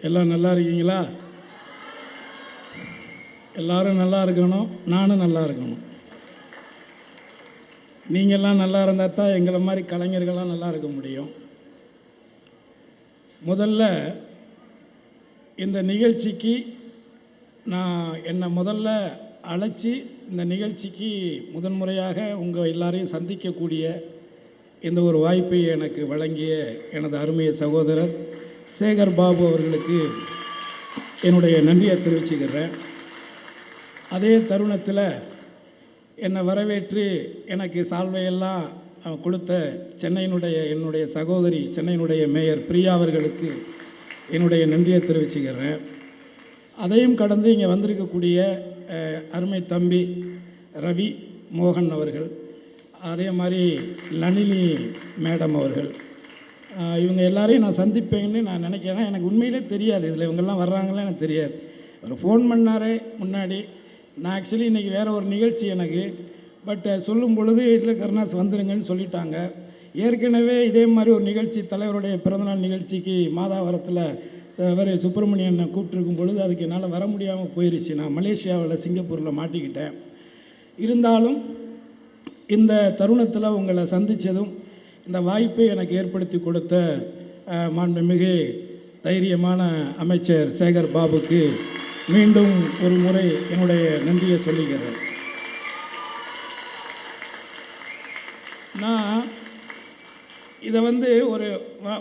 எல்லாம் நல்லா இருக்கீங்களா? எல்லாரும் நல்லா இருக்கணும், நானும் நல்லா இருக்கணும். நீங்கள்லாம் நல்லா இருந்தால் தான் எங்களை மாதிரி கலைஞர்கள்லாம் நல்லா இருக்க முடியும். முதல்ல இந்த நிகழ்ச்சிக்கு என்னை முதல்ல அழைச்சி இந்த நிகழ்ச்சிக்கு முதன்முறையாக உங்கள் எல்லாரையும் சந்திக்கக்கூடிய இந்த ஒரு வாய்ப்பை எனக்கு வழங்கிய எனது அருமைய சகோதரர் சேகர் பாபு அவர்களுக்கு என்னுடைய நன்றியை தெரிவிச்சுக்கிறேன். அதே தருணத்தில் என்னை வரவேற்று எனக்கு சால்வையெல்லாம் கொடுத்த என்னுடைய சகோதரி சென்னையினுடைய மேயர் பிரியா அவர்களுக்கு என்னுடைய நன்றியை தெரிவிச்சுக்கிறேன். அதையும் கடந்து இங்கே வந்திருக்கக்கூடிய அருமை தம்பி ரவி மோகன் அவர்கள், அதே மாதிரி நளினி மேடம் அவர்கள், இவங்க எல்லாரையும் நான் சந்திப்பேன்னு நான் நினைக்கிறேன். எனக்கு உண்மையிலே தெரியாது இதில் இவங்கெல்லாம் வர்றாங்களே எனக்கு தெரியாது. அவர் ஃபோன் பண்ணார் முன்னாடி. நான் ஆக்சுவலி இன்றைக்கி வேறு ஒரு நிகழ்ச்சி எனக்கு, பட் சொல்லும் பொழுது இதில் கருணாஸ் வந்துடுங்கன்னு சொல்லிட்டாங்க. ஏற்கனவே இதே மாதிரி ஒரு நிகழ்ச்சி தலைவருடைய பிறந்தநாள் நிகழ்ச்சிக்கு மாதாவரத்தில் வேறு சுப்பிரமணியனை கூப்பிட்டுருக்கும் பொழுது அதுக்கு என்னால் வர முடியாமல் போயிடுச்சு. நான் மலேசியாவில் சிங்கப்பூரில் மாட்டிக்கிட்டேன். இருந்தாலும் இந்த தருணத்தில் உங்களை சந்தித்ததும் இந்த வாய்ப்பை எனக்கு ஏற்படுத்தி கொடுத்த மாண்புமிகு தைரியமான அமைச்சர் சேகர் பாபுக்கு மீண்டும் ஒரு முறை என்னுடைய நன்றியை சொல்லிக்கிறேன். நான் இதை ஒரு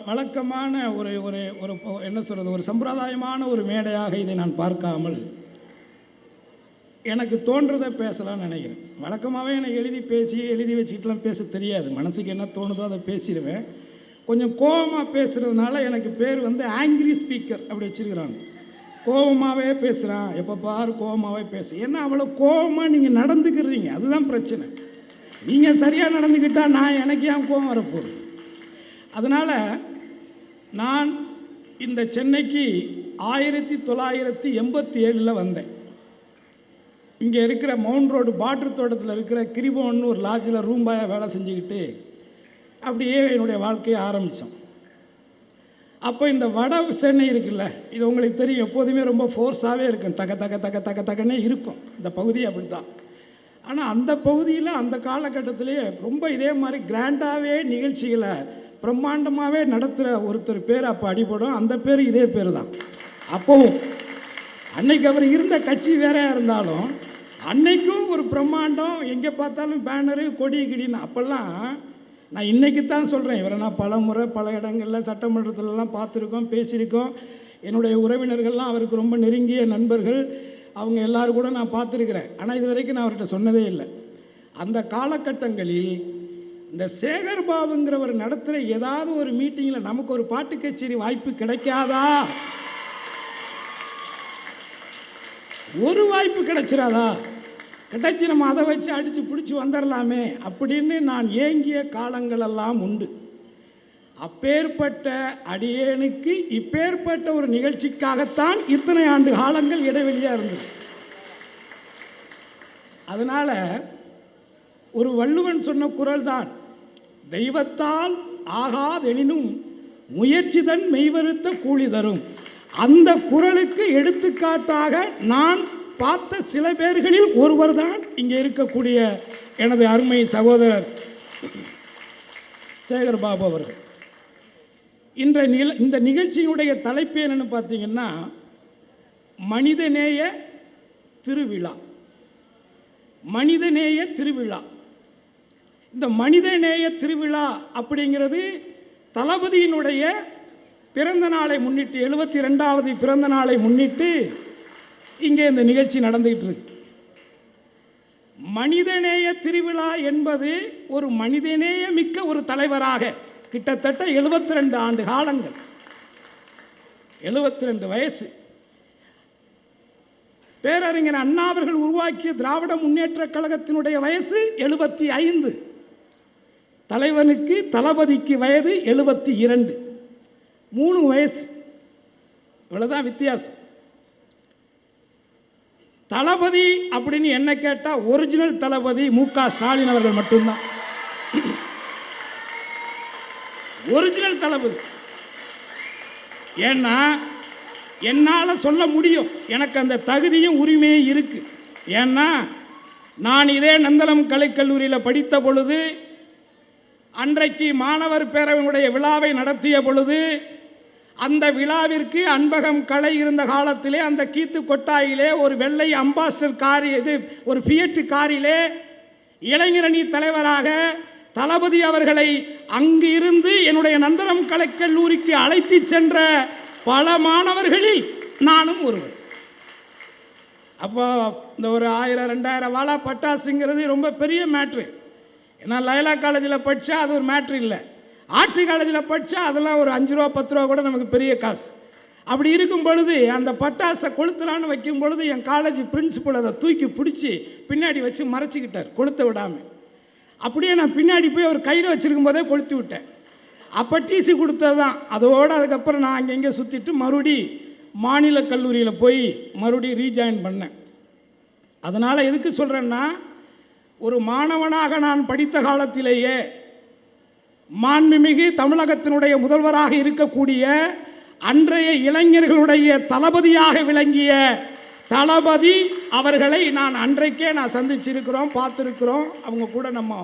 வழக்கமான ஒரு ஒரு ஒரு என்ன சொல்கிறது, ஒரு சம்பிரதாயமான ஒரு மேடையாக இதை நான் பார்க்காமல் எனக்கு தோன்றதை பேசலாம்னு நினைக்கிறேன். வழக்கமாகவே எனக்கு எழுதி வச்சுக்கிட்டுலாம் பேச தெரியாது. மனசுக்கு என்ன தோணுதோ அதை பேசிடுவேன். கொஞ்சம் கோபமாக பேசுகிறதுனால எனக்கு பேர் ஆங்கிரி ஸ்பீக்கர் அப்படி வச்சுருக்கிறாங்க. கோபமாகவே பேசுகிறான், எப்போ பாரு கோபமாகவே பேசு. ஏன்னா அவ்வளோ கோபமாக நீங்கள் நடந்துக்கிறீங்க, அதுதான் பிரச்சனை. நீங்கள் சரியாக நடந்துக்கிட்டால் நான் எனக்கு ஏன் கோபம் வரப்போகுது? அதனால் நான் இந்த சென்னைக்கு 1987 வந்தேன். இங்கே இருக்கிற மவுண்ட் ரோடு பாட்ரு தோட்டத்தில் இருக்கிற கிரிபோன்னு ஒரு லாட்ஜில் ரூம்பாயாக வேலை செஞ்சுக்கிட்டு அப்படியே என்னுடைய வாழ்க்கையை ஆரம்பித்தோம். அப்போ இந்த வட சென்னை இருக்குல்ல, இது உங்களுக்கு தெரியும், எப்போதுமே ரொம்ப ஃபோர்ஸாகவே இருக்கும், தக்கன்னே இருக்கும் இந்த பகுதி. அப்படி தான். ஆனால் அந்த பகுதியில் அந்த காலகட்டத்திலேயே ரொம்ப இதே மாதிரி கிராண்டாகவே நிகழ்ச்சிகளை பிரம்மாண்டமாகவே நடத்துகிற ஒருத்தர் பேர் அப்போ அடிபடும். அந்த பேர் இதே பேர் தான். அப்போவும் அன்னைக்கு அவர் இருந்த கட்சி வேறையாக இருந்தாலும் அன்னைக்கும் ஒரு பிரம்மாண்டம், எங்கே பார்த்தாலும் பேனரு கொடி கிடின்னு. அப்போல்லாம் நான் இன்றைக்கி தான் சொல்கிறேன், இவரை நான் பல முறை பல இடங்களில் சட்டமன்றத்திலலாம் பார்த்துருக்கோம், பேசியிருக்கோம். என்னுடைய உறவினர்கள்லாம் அவருக்கு ரொம்ப நெருங்கிய நண்பர்கள், அவங்க எல்லோரும் கூட நான் பார்த்துருக்குறேன். ஆனால் இது வரைக்கும் நான் அவர்கிட்ட சொன்னதே இல்லை. அந்த காலகட்டங்களில் இந்த சேகர் பாபுங்கிறவர் நடத்துகிற ஏதாவது ஒரு மீட்டிங்கில் நமக்கு ஒரு பாட்டு கச்சேரி வாய்ப்பு கிடைக்காதா? ஒரு வாய்ப்பு கிடைச்சிடாதா? கிடைச்சி நம்ம அதை வச்சு அடித்து பிடிச்சி வந்துடலாமே அப்படின்னு நான் ஏங்கிய காலங்களெல்லாம் உண்டு. அப்பேற்பட்ட அடியேனுக்கு இப்பேற்பட்ட ஒரு நிகழ்ச்சிக்காகத்தான் இத்தனை ஆண்டு காலங்கள் இடைவெளியாக இருந்தது. அதனால் ஒரு வள்ளுவன் சொன்ன குறள் தான், தெய்வத்தால் ஆகாதெனினும் முயற்சிதன் மெய்வருத்த கூலி தரும். அந்த குறளுக்கு எடுத்துக்காட்டாக நான் பார்த்த சில பேர்களில் ஒருவர் தான் இங்கே இருக்கக்கூடிய எனது அருமை சகோதரர் சேகர் பாபு அவர்கள். இந்த நிகழ்ச்சியினுடைய தலைப்பு என்னன்னு பார்த்தீங்கன்னா, மனிதநேய திருவிழா. மனிதநேய திருவிழா. இந்த மனிதநேய திருவிழா அப்படிங்கிறது தளபதியினுடைய பிறந்த நாளை முன்னிட்டு, 72வது பிறந்த நாளை முன்னிட்டு இங்கே இந்த நிகழ்ச்சி நடந்துகிட்டு இருக்கு. மனிதநேய திருவிழா என்பது ஒரு மனிதநேய மிக்க ஒரு தலைவராக கிட்டத்தட்ட 72 ஆண்டு காலங்கள், 72 வயசு. பேரறிஞர் அண்ணா அவர்கள் உருவாக்கிய திராவிட முன்னேற்ற கழகத்தினுடைய வயசு 75. தலைவனுக்கு தளபதிக்கு வயது 72, 3 வயசு, இவ்வளவுதான் வித்தியாசம். தளபதி அப்படின்னு என்ன கேட்டால் ஒரிஜினல் தளபதி மு.க. ஸ்டாலின் அவர்கள் மட்டும்தான் ஒரிஜினல் தளபதி. ஏன்னா என்னால் சொல்ல முடியும். எனக்கு அந்த தகுதியும் உரிமையும் இருக்குது. ஏன்னா நான் இதே நந்தனம் கலைக்கல்லூரியில் படித்த பொழுது, அன்றைக்கு மாணவர் பேரவையினுடைய விழாவை நடத்திய பொழுது, அந்த விழாவிற்கு அன்பகம் கலை இருந்த காலத்திலே அந்த கீத்து கொட்டாயிலே ஒரு வெள்ளை அம்பாஸ்டர் கார், ஒரு ஃபியட் காரிலே இளைஞரணி தலைவராக தளபதி அவர்களை அங்கு இருந்து என்னுடைய நந்தனம் கலைக்கல்லூரிக்கு அழைத்து சென்ற பல மாணவர்களில் நானும் ஒருவர். அப்போ இந்த ஒரு 1000-2000 வாழா பட்டாசுங்கிறது ரொம்ப பெரிய மேட்ரு. ஏன்னா லைலா காலேஜில் படித்தா அது ஒரு மேட்ரு இல்லை, ஆர்ட்ஸ் காலேஜில் படித்தா அதெல்லாம் ஒரு 5 ரூபா 10 ரூபா கூட நமக்கு பெரிய காசு. அப்படி இருக்கும் பொழுது அந்த பட்டாசை கொளுத்துலான்னு வைக்கும் பொழுது என் காலேஜ் பிரின்சிபல் அதை தூக்கி பிடிச்சி பின்னாடி வச்சு மறைச்சிக்கிட்டார், கொளுத்த விடாமல். அப்படியே நான் பின்னாடி போய் அவர் கையில் வச்சுருக்கும் போதே கொளுத்தி விட்டேன். அப்போ டிசி கொடுத்தது தான். அதோடு அதுக்கப்புறம் நான் அங்கங்கே சுற்றிட்டு மறுபடி மாநில கல்லூரியில் போய் மறுபடியும் ரீஜாயின் பண்ணேன். அதனால் எதுக்கு சொல்கிறேன்னா, ஒரு மாணவனாக நான் படித்த காலத்திலேயே மாண்புமிகு தமிழகத்தினுடைய முதல்வராக இருக்கக்கூடிய அன்றைய இளைஞர்களுடைய தளபதியாக விளங்கிய தளபதி அவர்களை நான் அன்றைக்கே சந்திச்சிருக்கிறோம், பார்த்துருக்கிறோம், அவங்க கூட நம்ம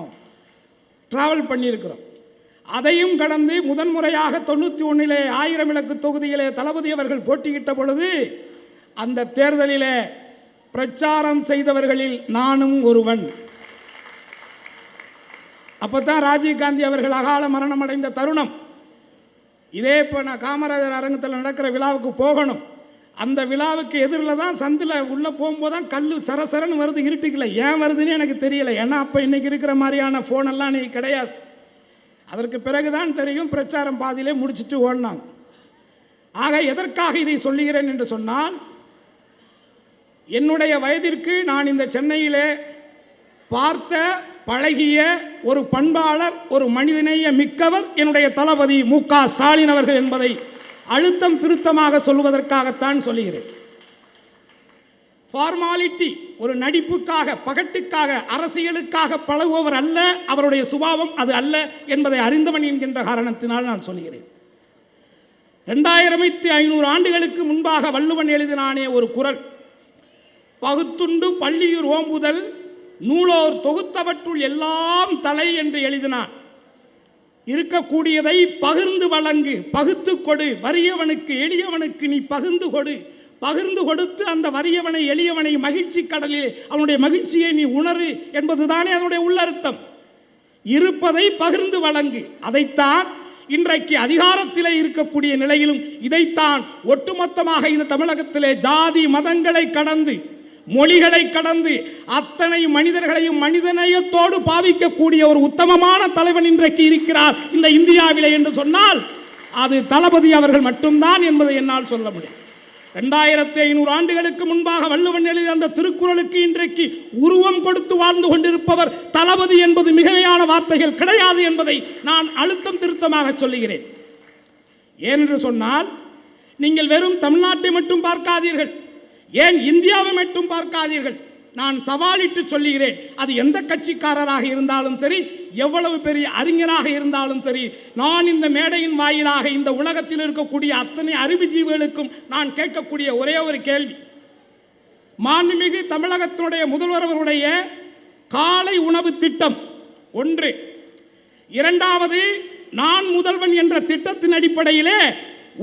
ட்ராவல் பண்ணியிருக்கிறோம். அதையும் கடந்து முதன்முறையாக 91 1000 விளக்கு தொகுதியிலே தளபதி அவர்கள் போட்டியிட்ட பொழுது அந்த தேர்தலிலே பிரச்சாரம் செய்தவர்களில் நானும் ஒருவன். அப்போதான் ராஜீவ்காந்தி அவர்கள் அகால மரணம் அடைந்த தருணம். இதே இப்போ நான் காமராஜர் அரங்கத்தில் நடக்கிற விழாவுக்கு போகணும். அந்த விழாவுக்கு எதிரில் தான் சந்தில் உள்ளே போகும்போது தான் கல் சரசரன்னு வருது, இருட்டுக்கல. ஏன் வருதுன்னு எனக்கு தெரியல. ஏன்னா அப்போ இன்றைக்கி இருக்கிற மாதிரியான ஃபோனெல்லாம் இன்றைக்கி கிடையாது. அதற்கு பிறகுதான் தெரியும், பிரச்சாரம் பாதியிலே முடிச்சுட்டு ஓடினாங்க. ஆக எதற்காக இதை சொல்லுகிறேன் என்று சொன்னால், என்னுடைய வயதிற்கு நான் இந்த சென்னையிலே பார்த்த பழகிய ஒரு பண்பாளர், ஒரு மனிதநேய மிக்கவர் என்னுடைய தளபதி மு.க. ஸ்டாலின் அவர்கள் என்பதை அழுத்தம் திருத்தமாக சொல்வதற்காகத்தான் சொல்லுகிறேன். ஃபார்மாலிட்டி, ஒரு நடிப்புக்காக, பகட்டுக்காக, அரசியலுக்காக பழகுபவர் அல்ல, அவருடைய சுபாவம் அது அல்ல என்பதை அறிந்தவன் என்கின்ற காரணத்தினால் நான் சொல்கிறேன். 2500 ஆண்டுகளுக்கு முன்பாக வள்ளுவன் எழுதினானே ஒரு குறள், பகுத்துண்டு பள்ளியூர் ஓம்புதல் நூலோர் தொகுத்தவற்றுள் எல்லாம் தலை என்று எழுதினான். இருக்கக்கூடியதை பகிர்ந்து வழங்கு, பகுத்து கொடு, வறியவனுக்கு எளியவனுக்கு நீ பகிர்ந்து கொடு, பகிர்ந்து கொடுத்து அந்த வறியவனை எளியவனை மகிழ்ச்சி கடலில் அவனுடைய மகிழ்ச்சியை நீ உணரு என்பதுதானே அதனுடைய உள்ளர்த்தம். இருப்பதை பகிர்ந்து வழங்கு. அதைத்தான் இன்றைக்கு அதிகாரத்திலே இருக்கக்கூடிய நிலையிலும் இதைத்தான் ஒட்டுமொத்தமாக இந்த தமிழகத்திலே ஜாதி மதங்களை கடந்து, மொழிகளை கடந்து அத்தனை மனிதர்களையும் மனிதநேயத்தோடு பாவிக்கக்கூடிய ஒரு உத்தமமான தலைவன் இன்றைக்கு இருக்கிறார் இந்த இந்தியாவிலே என்று சொன்னால் அது தளபதி அவர்கள் மட்டும்தான் என்பதை என்னால் சொல்ல முடியும். 2500 ஆண்டுகளுக்கு முன்பாக வள்ளுவன் எழுதிய அந்த திருக்குறளுக்கு இன்றைக்கு உருவம் கொடுத்து வாழ்ந்து கொண்டிருப்பவர் தளபதி என்பது மிகையான வார்த்தைகள் கிடையாது என்பதை நான் அழுத்தம் திருத்தமாக சொல்லுகிறேன். ஏனென்று சொன்னால், நீங்கள் வெறும் தமிழ்நாட்டை மட்டும் பார்க்காதீர்கள், ஏன் இந்தியாவை மட்டும் பார்க்காதீர்கள். நான் சவாலிட்டு சொல்லுகிறேன், அது எந்த கட்சிக்காரராக இருந்தாலும் சரி, எவ்வளவு பெரிய அறிஞராக இருந்தாலும் சரி, நான் இந்த மேடையின் வாயிலாக இந்த உலகத்தில் இருக்கக்கூடிய அத்தனை அறிவுஜீவிகளுக்கும் நான் கேட்கக்கூடிய ஒரே ஒரு கேள்வி, மாண்புமிகு தமிழகத்தினுடைய முதல்வர் அவருடைய காலை உணவு திட்டம் 1, 2வது நான் முதல்வன் என்ற திட்டத்தின் அடிப்படையிலே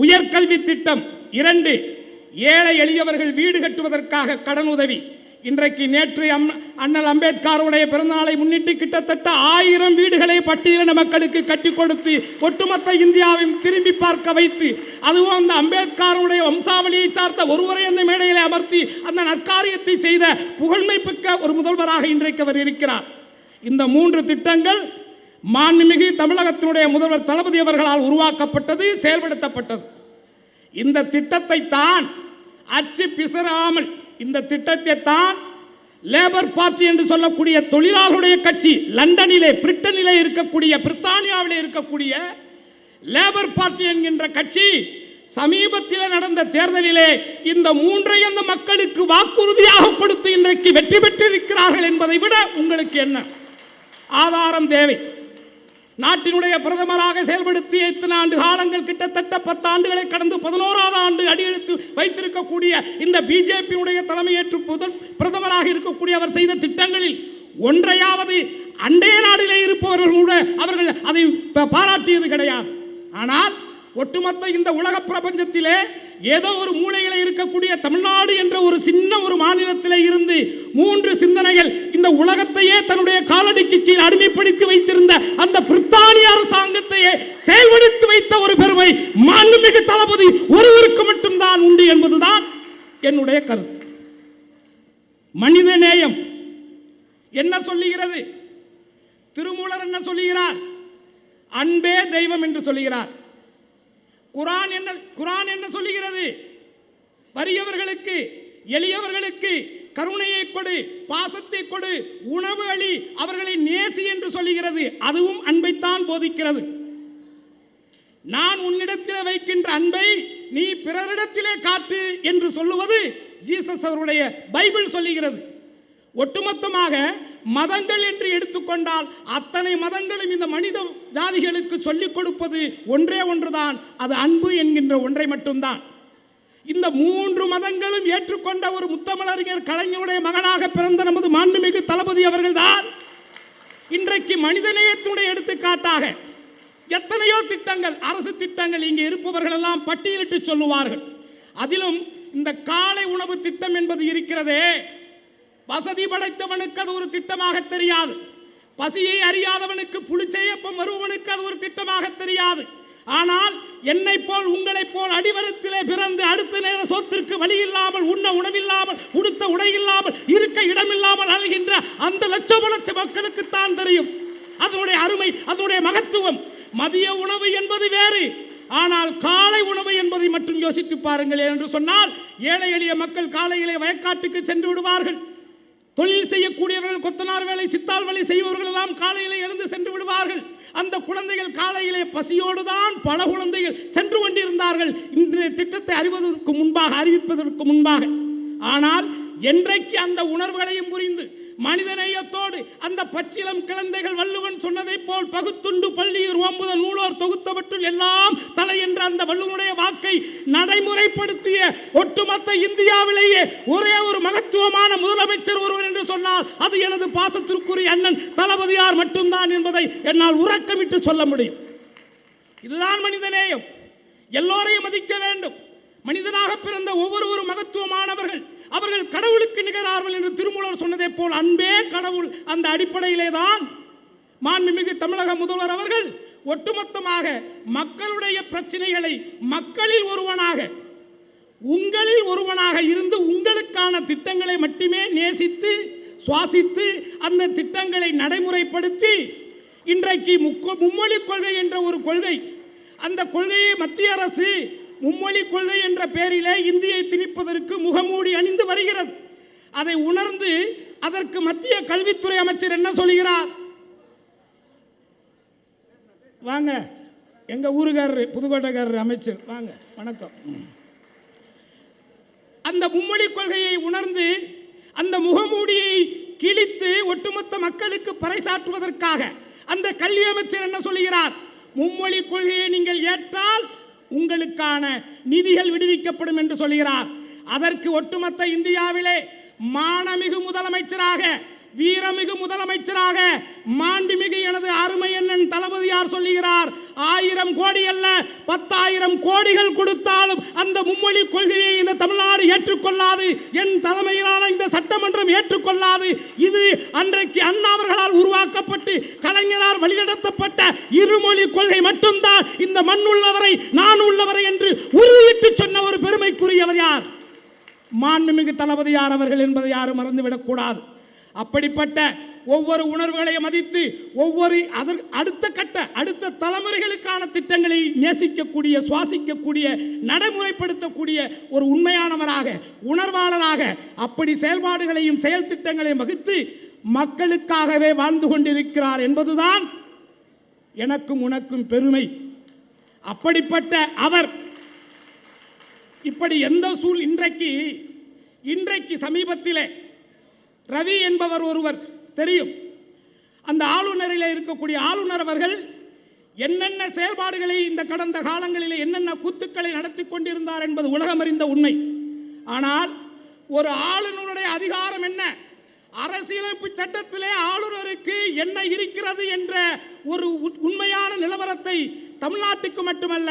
உயர்கல்வி திட்டம் 2, ஏழை எளியவர்கள் வீடு கட்டுவதற்காக கடனுதவி. இன்றைக்கு நேற்று அண்ணல் அம்பேத்கருடைய பிறந்தநாளை முன்னிட்டு கிட்டத்தட்ட 1000 வீடுகளை பட்டியலின மக்களுக்கு கட்டிக் கொடுத்து ஒட்டுமொத்த இந்தியாவையும் திரும்பி பார்க்க வைத்து, அதுவும் அந்த அம்பேத்கருடைய வம்சாவளியை சார்ந்த ஒருவரை அந்த மேடையில் அமர்த்தி அந்த நற்காரியத்தை செய்த புகழ்மை பெற்ற ஒரு முதல்வராக இன்றைக்கு அவர் இருக்கிறார். இந்த 3 திட்டங்கள் மாண்புமிகு தமிழகத்தினுடைய முதல்வர் தளபதி அவர்களால் உருவாக்கப்பட்டது, செயல்படுத்தப்பட்டது. இந்த திட்டத்தை தான் அச்சு பிசராமல், இந்த திட்டத்தை தான் லேபர் பார்ட்டி என்று சொல்லக்கூடிய தொழிலாளர்களுடைய கட்சி, லண்டனிலே பிரிட்டனிலே இருக்கக்கூடிய, பிரித்தானியாவிலே இருக்கக்கூடிய லேபர் பார்ட்டி என்கின்ற கட்சி சமீபத்தில் நடந்த தேர்தலிலே இந்த 3ஐ அந்த மக்களுக்கு வாக்குறுதியாக கொடுத்து இன்றைக்கு வெற்றி பெற்றிருக்கிறார்கள் என்பதை விட உங்களுக்கு என்ன ஆதாரம் தேவை? நாட்டினுடைய பிரதமராக செயல்படுத்திய இத்தனை ஆண்டு காலங்கள், கிட்டத்தட்ட 10 ஆண்டுகளை கடந்து 11வது ஆண்டு அடியெடுத்து வைத்திருக்கக்கூடிய இந்த பிஜேபியுடைய தலைமையேற்று பிரதமராக இருக்கக்கூடிய அவர் செய்த திட்டங்களில் ஒன்றையாவது அண்டைய நாட்டிலே இருப்பவர்கள் கூட அவர்கள் அதை பாராட்டியது கிடையாது. ஆனால் ஒட்டுமொத்த இந்த உலக பிரபஞ்சத்திலே ஏதோ ஒரு மூலையில் இருக்கக்கூடிய தமிழ்நாடு என்ற ஒரு சின்ன ஒரு மாநிலத்திலே இருந்து 3 சிந்தனைகள் இந்த உலகத்தையே தன்னுடைய காலடிக்கு கீழ் அடிமைப்படுத்தி வைத்திருந்த அந்த பிரித்தானிய அரசாங்கத்தையே செயல்படுத்தி வைத்த ஒரு பெருமை மாண்புமிகு தளபதி ஒருவருக்கு மட்டும்தான் உண்டு என்பதுதான் என்னுடைய கருத்து. மனிதநேயம் என்ன சொல்லுகிறது? திருமூலர் என்ன சொல்லுகிறார்? அன்பே தெய்வம் என்று சொல்லுகிறார். குர்ஆன் என்ன சொல்லுகிறது? வறியவர்களுக்கு, எளியவர்களுக்கு கருணையை கொடு, பாசத்தை கொடு, உணவு அளி, அவர்களை நேசி என்று சொல்லுகிறது. அதுவும் அன்பைத்தான் போதிக்கிறது. நான் உன்னிடத்தில் வைக்கின்ற அன்பை நீ பிறரிடத்திலே காட்டு என்று சொல்லுவது ஜீசஸ் அவருடைய பைபிள் சொல்லுகிறது. ஒட்டுமொத்தமாக மதங்கள் என்று எடுத்துக்கொண்டால் அத்தனை மதங்களும் இந்த மனித ஜாதிகளுக்கு சொல்லிக் கொடுப்பது ஒன்றே ஒன்றுதான், அது அன்பு என்கின்ற ஒன்றை மட்டும்தான். இந்த 3 மதங்களும் ஏற்றுக்கொண்ட ஒரு முத்தமிழறிஞர் கலைஞருடைய மகனாக பிறந்த நமது மாண்புமிகு தளபதி அவர்கள்தான் இன்றைக்கு மனிதநேயத்தினுடைய எடுத்துக்காட்டாக எத்தனையோ திட்டங்கள், அரசு திட்டங்கள் இங்கே இருப்பவர்கள் எல்லாம் பட்டியலிட்டு சொல்லுவார்கள். அதிலும் இந்த காலை உணவு திட்டம் என்பது இருக்கிறதே, வசதி படைத்தவனுக்கு அது ஒரு திட்டமாக தெரியாது, பசியை அறியாதவனுக்கு புளிச்சையப்பம் வருவனுக்கு அது ஒரு திட்டமாக தெரியாது. ஆனால் என்னை போல் உங்களை போல் அடிவரத்திலே பிறந்து அடுத்த நேர சொத்திற்கு வழி இல்லாமல், உண்ண உணவில்லாமல், உடுத்த உடை இல்லாமல், இருக்க இடமில்லாமல் அழுகின்ற அந்த லட்ச மக்களுக்குத்தான் தெரியும் அதனுடைய அருமை, அதனுடைய மகத்துவம். மதிய உணவு என்பது வேறு, ஆனால் காலை உணவு என்பதை மட்டும் யோசித்து பாருங்கள். என்று சொன்னால் ஏழை எளிய மக்கள் காலையிலே வயக்காட்டுக்கு சென்று விடுவார்கள். தொழில் செய்யக்கூடியவர்கள், கொத்தனார் வேலை, சித்தால் வேலை செய்பவர்கள் எல்லாம் காலையிலே எழுந்து சென்று விடுவார்கள். அந்த குழந்தைகள் காலையிலே பசியோடு தான் பல குழந்தைகள் சென்று கொண்டிருந்தார்கள் இன்றைய திட்டத்தை அறிவிப்பதற்கு முன்பாக. ஆனால் என்றைக்கு அந்த உணர்வுகளையும் புரிந்து மனிதநேயத்தோடு அந்த பச்சிலம் குழந்தைகள் வள்ளுவன் சொன்னதை போல் பகுத்துண்டு பள்ளியூர் ஓம்புதல் நூலோர் தொகுத்தவற்றுள் எல்லாம் தலை என்ற அந்த வள்ளுவனுடைய வாக்கை நடைமுறைப்படுத்திய ஒட்டுமொத்த இந்தியாவிலேயே ஒரே ஒரு மகத்துவமான முதலமைச்சர் ஒருவர் என்று சொன்னால் அது எனது பாசத்திற்குரிய அண்ணன் தளபதியார் மட்டும்தான் என்பதை என்னால் உறக்கமிட்டு சொல்ல முடியும். இதுதான் மனிதநேயம். எல்லோரையும் மதிக்க வேண்டும். மனிதனாக பிறந்த ஒவ்வொரு மகத்துவமானவர்கள், அவர்கள் கடவுளுக்கு நிகரார்கள் என்று திருமூலர் சொன்னதை போல் அன்பே கடவுள். அந்த அடிப்படையிலே தான் மாண்புமிகு தமிழக முதல்வர் அவர்கள் ஒட்டுமொத்தமாக மக்களுடைய பிரச்சனைகளை மக்களில் ஒருவனாக, உங்களில் ஒருவனாக இருந்து உங்களுக்கான திட்டங்களை மட்டுமே நேசித்து சுவாசித்து அந்த திட்டங்களை நடைமுறைப்படுத்தி இன்றைக்கு மும்மொழி கொள்கை என்ற ஒரு கொள்கை, அந்த கொள்கையை மத்திய அரசு மும்மொழி கொள்கை என்ற பெயரிலே இந்தியை திணிப்பதற்கு முகமூடி அணிந்து வருகிறது. அதை உணர்ந்து அதற்கு மத்திய கல்வித்துறை அமைச்சர் என்ன சொல்கிறார்? வாங்க, எங்க ஊருக்காரர் புதுக்கோட்டைக்காரர் அமைச்சர் வாங்க, வணக்கம். அந்த மும்மொழி கொள்கையை உணர்ந்து அந்த முகமூடியை கிழித்து ஒட்டுமொத்த மக்களுக்கு பறைசாற்றுவதற்காக அந்த கல்வி அமைச்சர் என்ன சொல்கிறார்? மும்மொழி கொள்கையை நீங்கள் ஏற்றால் உங்களுக்கான நிதிகள் விடுவிக்கப்படும் என்று சொல்கிறார். அதற்கு ஒட்டுமொத்த இந்தியாவிலே மானமிகு முதலமைச்சராக, வீரமிகு முதலமைச்சராக மாண்புமிகு எனது அருமை அண்ணன் தளபதியார் சொல்லுகிறார், 1000 கோடி அல்ல 10,000 கோடிகள் கொடுத்தாலும் அந்த மும்மொழி கொள்கையை இந்த தமிழ்நாடு ஏற்றுக்கொள்ளாது, என் தலைமையிலான இந்த சட்டமன்றம் ஏற்றுக்கொள்ளாது. இது அன்றைக்கு அண்ணா அவர்களால் உருவாக்கப்பட்டு கலைஞரால் வழிநடத்தப்பட்ட இருமொழி கொள்கை மட்டும்தான் இந்த மண் உள்ளவரை நான் உள்ளவரை என்று உறுதியிட்டு சொன்ன ஒரு பெருமைக்குரியவர் யார்? மாண்புமிகு தளபதியார் அவர்கள் என்பதை யாரும் மறந்துவிடக் கூடாது. அப்படிப்பட்ட ஒவ்வொரு உணர்வுகளையும் மதித்து ஒவ்வொரு அடுத்த தலைமுறைகளுக்கான திட்டங்களை நேசிக்கக்கூடிய, சுவாசிக்கக்கூடிய, நடைமுறைப்படுத்தக்கூடிய ஒரு உண்மையானவராக, உணர்வாளராக அப்படி செயல்பாடுகளையும் செயல் திட்டங்களையும் வகுத்து மக்களுக்காகவே வாழ்ந்து கொண்டிருக்கிறார் என்பதுதான் எனக்கும் உனக்கும் பெருமை. அப்படிப்பட்ட அவர் இப்படி எந்த இன்றைக்கு சமீபத்திலே ரவி என்பவர் ஒருவர் தெரியும். அந்த ஆளுநரில் இருக்கக்கூடிய ஆளுநர் அவர்கள் என்னென்ன செயல்பாடுகளை இந்த கடந்த காலங்களில் என்னென்ன கூத்துக்களை நடத்தி கொண்டிருந்தார் என்பது உலகமறிந்த உண்மை. ஆனால் ஒரு ஆளுநருடைய அதிகாரம் என்ன, அரசியலமைப்பு சட்டத்திலே ஆளுநருக்கு என்ன இருக்கிறது என்ற ஒரு உண்மையான நிலவரத்தை தமிழ்நாட்டுக்கு மட்டுமல்ல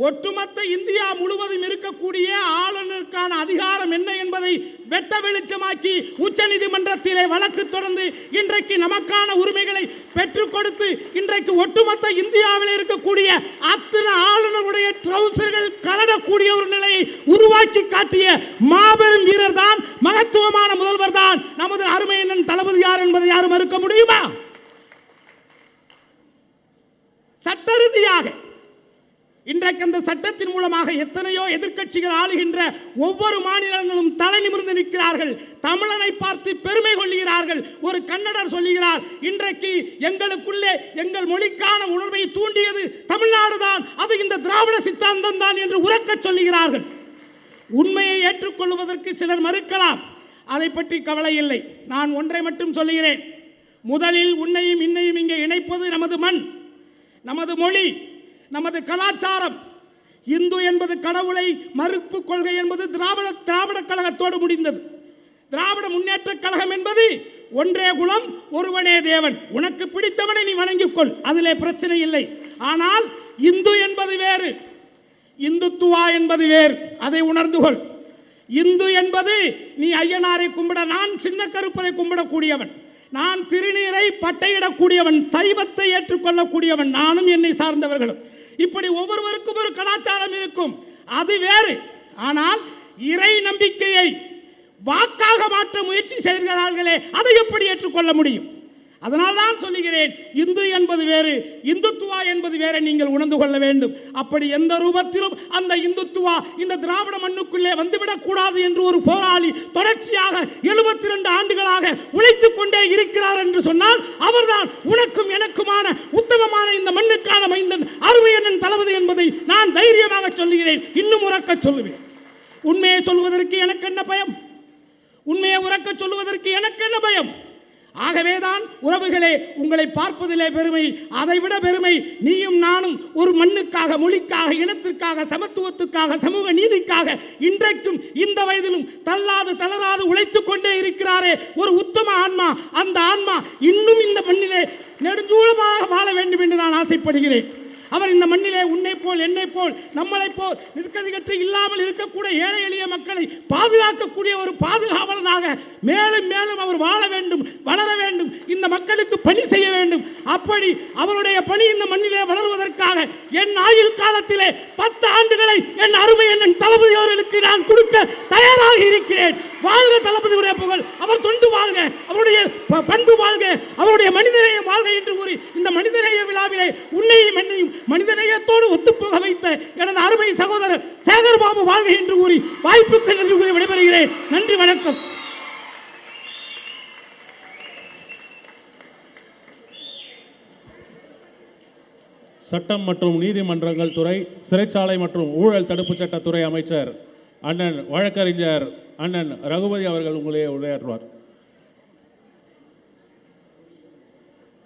ஒட்டுமொத்த இந்தியா முழுவதும் இருக்கக்கூடிய ஆளுநருக்கான அதிகாரம் என்ன என்பதை வெட்ட வெளிச்சமாக்கி உச்சநீதிமன்றத்திலே வழக்கு தொடர்ந்து இன்றைக்கு நமக்கான உரிமைகளை பெற்றுக் கொடுத்து இன்றைக்கு ஒட்டுமொத்த இந்தியாவில் இருக்கக்கூடிய அத்தனை ஆளுநருடைய ட்ரவுசர்கள் கலடக்கூடிய ஒரு நிலையை உருவாக்கி காட்டிய மாபெரும் வீரர் தான், மகத்துவமான முதல்வர் தான் நமது அருமையண்ணன் தளபதியார் என்பதை யாரும் மறுக்க முடியுமா? சட்ட ரீதியாக இன்றைக்கு அந்த சட்டத்தின் மூலமாக எத்தனையோ எதிர்க்கட்சிகள் ஆளுகின்ற ஒவ்வொரு மாநிலங்களும் தலை நிமிர்ந்து நிற்கிறார்கள், தமிழனை பார்த்து பெருமை கொள்கிறார்கள். ஒரு கன்னடர் சொல்லுகிறார், இன்றைக்கு எங்களுக்குள்ளே எங்கள் மொழிக்கான உணர்வை தூண்டியது தமிழ்நாடு தான், அது இந்த திராவிட சித்தாந்தம் தான் என்று உரக்க சொல்லுகிறார்கள். உண்மையை ஏற்றுக்கொள்வதற்கு சிலர் மறுக்கலாம், அதை பற்றி கவலை இல்லை. நான் ஒன்றை மட்டும் சொல்லுகிறேன், முதலில் உன்னையும் இன்னையும் இங்கே இணைப்பது நமது மண், நமது மொழி, நமது கலாச்சாரம். இந்து என்பது கடவுளை மறுப்பு கொள்கை என்பது திராவிட கழகத்தோடு முடிந்தது. திராவிட முன்னேற்ற கழகம் என்பது ஒன்றே குலம் ஒருவனே தேவன், உனக்கு பிடித்தவனை நீ வணங்கிக் கொள், அதிலே பிரச்சனை இல்லை. ஆனால் இந்து என்பது வேறு, இந்துத்துவா என்பது வேறு, அதை உணர்ந்து கொள். இந்து என்பது நீ ஐயனாரை கும்பிட, நான் சின்ன கருப்பரை கும்பிடக்கூடியவன், நான் திருநீரை பட்டையிடக்கூடியவன், சைவத்தை ஏற்றுக்கொள்ளக்கூடியவன், நானும் என்னை சார்ந்தவர்களும். இப்படி ஒவ்வொருவருக்கும் ஒரு கலாச்சாரம் இருக்கும், அது வேறு. ஆனால் இறை நம்பிக்கையை வாக்காக மாற்ற முயற்சி செய்கிறார்களே, அதை எப்படி ஏற்றுக்கொள்ள முடியும்? அதனால் தான் சொல்லுகிறேன், இந்து என்பது வேறு, இந்துத்துவா என்பது வேறு, நீங்கள் உணர்ந்து கொள்ள வேண்டும். அப்படி எந்த ரூபத்திலும் அந்த இந்துத்துவா இந்த திராவிட மண்ணுக்குள்ளே வந்துவிடக் கூடாது என்று ஒரு போராளி தொடர்ச்சியாக 72 ஆண்டுகளாக உழைத்துக் கொண்டே இருக்கிறார் என்று சொன்னால் அவர்தான் உனக்கும் எனக்குமான உத்தமமான இந்த மண்ணுக்கான மைந்தன் அருமையண்ணன் தளபதி என்பதை நான் தைரியமாக சொல்லுகிறேன், இன்னும் உரக்க சொல்லுவேன். உண்மையை சொல்வதற்கு எனக்கு என்ன பயம்? உண்மையை உரக்க சொல்லுவதற்கு எனக்கு என்ன பயம்? ஆகவேதான் உறவுகளே, உங்களை பார்ப்பதிலே பெருமை, அதைவிட பெருமை நீயும் நானும் ஒரு மண்ணுக்காக, மொழிக்காக, இனத்திற்காக, சமத்துவத்துக்காக, சமூக நீதிக்காக இன்றைக்கும் இந்த வயதிலும் தள்ளாது தளராது உழைத்துக் கொண்டே இருக்கிறாரே ஒரு உத்தம ஆன்மா. அந்த ஆன்மா இன்னும் இந்த மண்ணிலே நெடுஞ்சூழமாக வாழ வேண்டும் என்று நான் ஆசைப்படுகிறேன். அவர் இந்த மண்ணிலே உன்னை போல் என்னை போல் நம்மளை போல் நிற்கதிகற்று இல்லாமல் இருக்கக்கூடிய ஏழை எளிய மக்களை பாதுகாக்கக்கூடிய ஒரு பாதுகாவலனாக மேலும் மேலும் அவர் வாழ வேண்டும், வளர வேண்டும், இந்த மக்களுக்கு பணி செய்ய வேண்டும். அப்படி அவருடைய பணி இந்த மண்ணிலே வளருவதற்காக என் ஆயுள் காலத்திலே 10 ஆண்டுகளை என் அருமை அண்ணன் தளபதி அவர்களுக்கு நான் கொடுக்க தயாராக இருக்கிறேன். வாழ்க தளபதியுடைய புகழ், அவர் தொண்டு வாழ்க, அவருடைய பண்பு வாழ்க, அவருடைய மனிதநேயம் வாழ்க என்று கூறி இந்த மனிதநேய விழாவிலே உன்னையும் என்னையும் மனிதநேயத்தோடு ஒத்துப்போக வைத்த எனது அருமை சகோதரர் சேகர்பாபு வாழ்க என்று கூறி வாய்ப்புக்கு நன்றி கூறி விடைபெறுகிறேன். நன்றி, வணக்கம். சட்டம் மற்றும் நீதிமன்றங்கள் துறை, சிறைச்சாலை மற்றும் ஊழல் தடுப்பு சட்டத்துறை அமைச்சர் அண்ணன் வழக்கறிஞர் அண்ணன் ரகுபதி அவர்கள் உங்களே உரையாற்றுவார்.